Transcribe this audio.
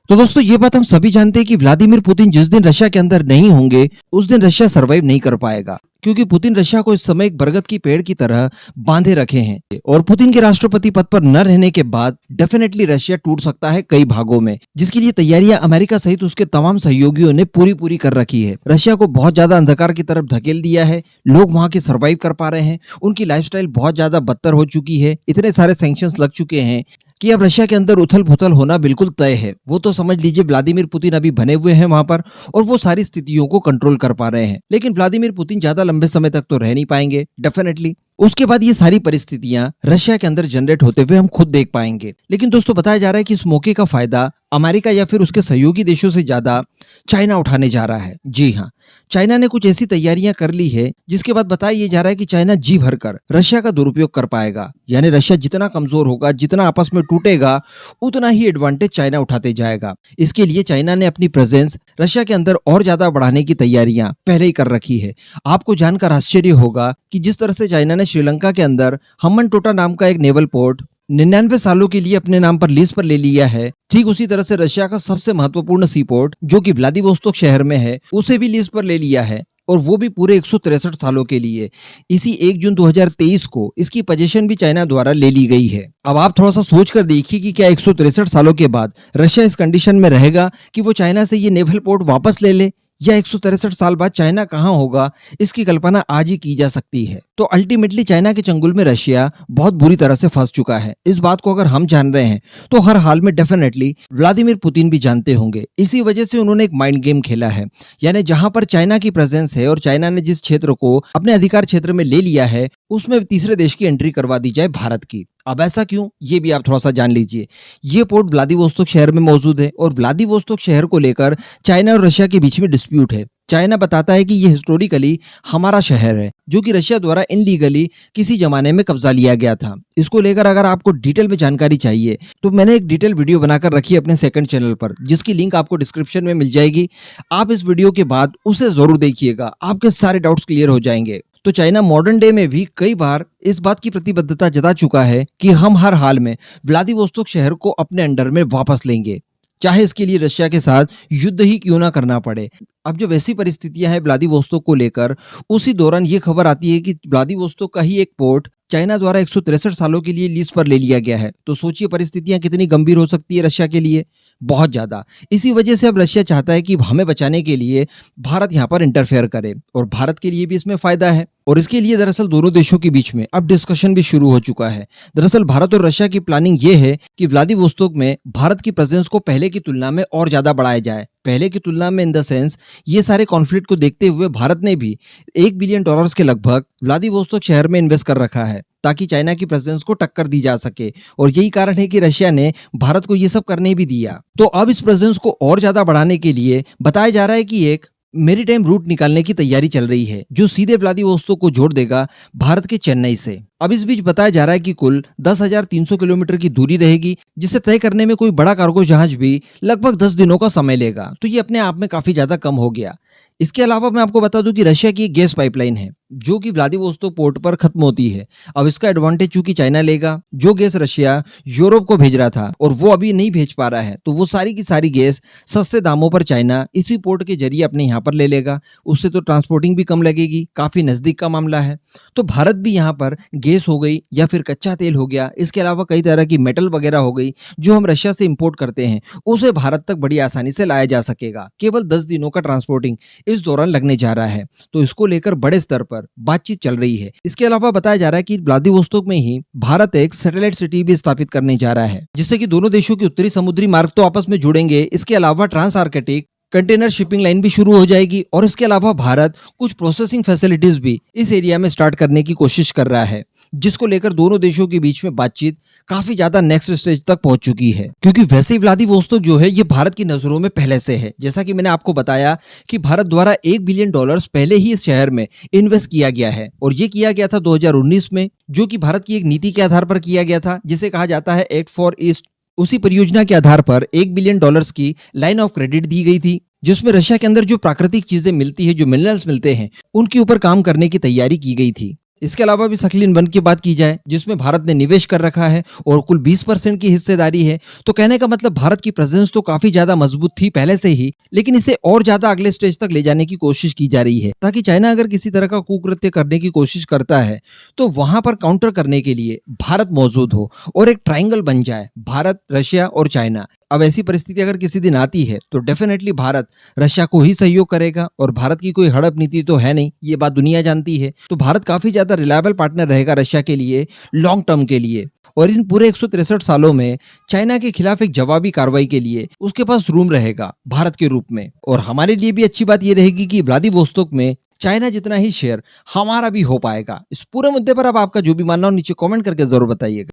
तो दोस्तों ये बात हम सभी जानते हैं कि व्लादिमीर पुतिन जिस दिन रशिया के अंदर नहीं होंगे उस दिन रशिया सरवाइव नहीं कर पाएगा, क्योंकि पुतिन रशिया को इस समय एक बरगद की पेड़ की तरह बांधे रखे हैं और पुतिन के राष्ट्रपति पद पर न रहने के बाद डेफिनेटली रशिया टूट सकता है कई भागों में, जिसके लिए तैयारियां अमेरिका सहित उसके तमाम सहयोगियों ने पूरी कर रखी है। रशिया को बहुत ज्यादा अंधकार की तरफ धकेल दिया है, लोग वहां के सर्वाइव कर पा रहे हैं, उनकी लाइफस्टाइल बहुत ज्यादा बदतर हो चुकी है, इतने सारे सैंक्शंस लग चुके हैं कि अब रशिया के अंदर उथल पुथल होना बिल्कुल तय है। वो तो समझ लीजिए व्लादिमीर पुतिन अभी बने हुए हैं वहां पर और वो सारी स्थितियों को कंट्रोल कर पा रहे हैं, लेकिन व्लादिमीर पुतिन ज्यादा लंबे समय तक तो रह नहीं पाएंगे डेफिनेटली। उसके बाद ये सारी परिस्थितियां रशिया के अंदर जनरेट होते हुए हम खुद देख पाएंगे। लेकिन दोस्तों बताया जा रहा है कि इस मौके का फायदा अमेरिका या फिर उसके सहयोगी देशों से ज्यादा चाइना उठाने जा रहा है। जी हाँ, चाइना ने कुछ ऐसी तैयारियां कर ली है जिसके बाद बताया ये जा रहा है कि चाइना जी भरकर रशिया का दुरुपयोग कर पाएगा। यानी रशिया जितना कमजोर होगा, जितना आपस में टूटेगा, उतना ही एडवांटेज चाइना उठाते जाएगा। इसके लिए चाइना ने अपनी प्रेजेंस रशिया के अंदर और ज्यादा बढ़ाने की तैयारियां पहले ही कर रखी है। आपको जानकर आश्चर्य होगा कि जिस तरह से चाइना ने श्रीलंका के अंदर हम्बनटोटा नाम का एक नेवल पोर्ट 99 सालों के लिए अपने नाम पर लीज पर ले लिया है, ठीक उसी तरह से रशिया का सबसे महत्वपूर्ण सी पोर्ट जो कि व्लादिवोस्तोक शहर में है, उसे भी लीज पर ले लिया है, और वो भी पूरे 163 सालों के लिए। इसी 1 जून 2023 को इसकी पोजीशन भी चाइना द्वारा ले ली गई है। अब आप थोड़ा सा सोच कर देखिए कि क्या 163 सालों के बाद रशिया इस कंडीशन में रहेगा कि वो चाइना से ये नेवल पोर्ट वापस ले ले, या 163 साल बाद चाइना कहां होगा, इसकी कल्पना आज ही की जा सकती है। तो अल्टीमेटली चाइना के चंगुल में रशिया बहुत बुरी तरह से फंस चुका है। इस बात को अगर हम जान रहे हैं तो हर हाल में डेफिनेटली व्लादिमीर पुतिन भी जानते होंगे। इसी वजह से उन्होंने एक माइंड गेम खेला है, यानी जहां पर चाइना की प्रेजेंस है और चाइना ने जिस क्षेत्र को अपने अधिकार क्षेत्र में ले लिया है उसमें तीसरे देश की एंट्री करवा दी जाए, भारत की। अब ऐसा क्यों, ये भी आप थोड़ा सा जान लीजिए। ये पोर्ट व्लादिवोस्तोक शहर में मौजूद है और व्लादिवोस्तोक शहर को लेकर चाइना और रशिया के बीच में डिस्प्यूट है। चाइना बताता है कि ये हिस्टोरिकली हमारा शहर है जो कि रशिया द्वारा इनलीगली किसी जमाने में कब्जा लिया गया था। इसको लेकर अगर आपको डिटेल में जानकारी चाहिए तो मैंने एक डिटेल वीडियो बनाकर रखी है अपने सेकंड चैनल पर, जिसकी लिंक आपको डिस्क्रिप्शन में मिल जाएगी। आप इस वीडियो के बाद उसे जरूर देखिएगा, आपके सारे डाउट्स क्लियर हो जाएंगे। तो चाइना मॉडर्न डे में भी कई बार इस बात की प्रतिबद्धता जता चुका है कि हम हर हाल में व्लादिवोस्तोक शहर को अपने अंडर में वापस लेंगे, चाहे इसके लिए रशिया के साथ युद्ध ही क्यों ना करना पड़े। अब जब ऐसी परिस्थितियां हैं व्लादिवोस्तोक को लेकर, उसी दौरान ये खबर आती है कि व्लादिवोस्तोक का ही एक पोर्ट चाइना द्वारा 163 सालों के लिए लीज पर ले लिया गया है। तो सोचिए परिस्थितियां कितनी गंभीर हो सकती है रशिया के लिए, बहुत ज्यादा। इसी वजह से अब रशिया चाहता है कि हमें बचाने के लिए भारत यहाँ पर इंटरफेयर करे, और भारत के लिए भी इसमें फायदा है। और इसके लिए दरअसल दोनों देशों के बीच में अब डिस्कशन भी शुरू हो चुका है। दरअसल भारत और रशिया की प्लानिंग ये है कि व्लादिवोस्तोक में भारत की प्रेजेंस को पहले की तुलना में और ज्यादा बढ़ाया जाए। पहले की तुलना में इन द सेंस, ये सारे कॉन्फ्लिक्ट को देखते हुए भारत ने भी $1 बिलियन के लगभग व्लादिवोस्तोक शहर में इन्वेस्ट कर रखा है ताकि चाइना की प्रेजेंस को टक्कर दी जा सके। और यही कारण है कि रशिया ने भारत को ये सब करने भी दिया। तो अब इस प्रेजेंस को और ज्यादा बढ़ाने के लिए बताया जा रहा है कि एक मेरीटाइम रूट निकालने की तैयारी चल रही है जो सीधे व्लादिवोस्तोक को जोड़ देगा भारत के चेन्नई से। अब इस बीच बताया जा रहा है कि कुल 10,300 किलोमीटर की दूरी रहेगी, जिसे तय करने में कोई बड़ा कार्गो जहाज भी लगभग 10 दिनों का समय लेगा। तो ये अपने आप में काफी ज्यादा कम हो गया। इसके अलावा मैं आपको बता दूं कि रशिया की एक गैस पाइपलाइन है जो कि व्लादिवोस्तोक पोर्ट पर खत्म होती है। अब इसका एडवांटेज चूंकि चाइना लेगा, जो गैस रशिया यूरोप को भेज रहा था और वो अभी नहीं भेज पा रहा है, तो वो सारी की सारी गैस सस्ते दामों पर चाइना इसी पोर्ट के जरिए अपने यहाँ पर ले लेगा। उससे तो ट्रांसपोर्टिंग भी कम लगेगी, काफी नजदीक का मामला है। तो भारत भी यहाँ पर गैस हो गई या फिर कच्चा तेल हो गया, इसके अलावा कई तरह की मेटल वगैरह हो गई जो हम रशिया से इंपोर्ट करते हैं, उसे भारत तक बड़ी आसानी से लाया जा सकेगा। केवल 10 दिनों का ट्रांसपोर्टिंग इस दौरान लगने जा रहा है। तो इसको लेकर बड़े स्तर पर बातचीत चल रही है। इसके अलावा बताया जा रहा है कि व्लादिवोस्तोक में ही भारत एक सैटेलाइट सिटी भी स्थापित करने जा रहा है, जिससे कि दोनों देशों के उत्तरी समुद्री मार्ग तो आपस में जुड़ेंगे। इसके अलावा trans Arctic container shipping line भी शुरू हो जाएगी, और इसके अलावा भारत कुछ प्रोसेसिंग फैसिलिटीज भी इस एरिया में स्टार्ट करने की कोशिश कर रहा है, जिसको लेकर दोनों देशों के बीच में बातचीत काफी ज्यादा नेक्स्ट स्टेज तक पहुंच चुकी है। क्योंकि वैसे ही व्लादिवोस्तोक जो है ये भारत की नजरों में पहले से है। जैसा कि मैंने आपको बताया कि भारत द्वारा $1 बिलियन पहले ही इस शहर में इन्वेस्ट किया गया है, और ये किया गया था 2019 में, जो कि भारत की एक नीति के आधार पर किया गया था जिसे कहा जाता है एक्ट फॉर ईस्ट। उसी परियोजना के आधार पर $1 बिलियन की लाइन ऑफ क्रेडिट दी गई थी, जिसमें रशिया के अंदर जो प्राकृतिक चीजें मिलती है, जो मिनरल्स मिलते हैं, उनके ऊपर काम करने की तैयारी की गई थी। इसके अलावा भी सक्लिन 1 की बात की जाए जिसमें भारत ने निवेश कर रखा है और कुल 20% की हिस्सेदारी है, तो कहने का मतलब भारत की प्रेजेंस तो काफी ज्यादा मजबूत थी पहले से ही, लेकिन इसे और ज्यादा अगले स्टेज तक ले जाने की कोशिश की जा रही है ताकि चाइना अगर किसी तरह का कुकृत्य करने की कोशिश करता है तो वहां पर काउंटर करने के लिए भारत मौजूद हो और एक ट्रायंगल बन जाए, भारत, रशिया और चाइना। अब ऐसी परिस्थिति अगर किसी दिन आती है तो डेफिनेटली भारत रशिया को ही सहयोग करेगा और भारत की कोई हड़प नीति तो है नहीं, ये बात दुनिया जानती है। तो भारत काफी ज्यादा रिलायबल पार्टनर रहेगा रशिया के लिए लॉन्ग टर्म के लिए, और इन पूरे 163 सालों में चाइना के खिलाफ एक जवाबी कार्रवाई के लिए उसके पास रूम रहेगा भारत के रूप में। और हमारे लिए भी अच्छी बात यह रहेगी कि व्लादिवोस्तोक में चाइना जितना ही शेयर हमारा भी हो पाएगा। इस पूरे मुद्दे पर अब आपका जो भी मानना हो नीचे कमेंट करके जरूर बताइएगा।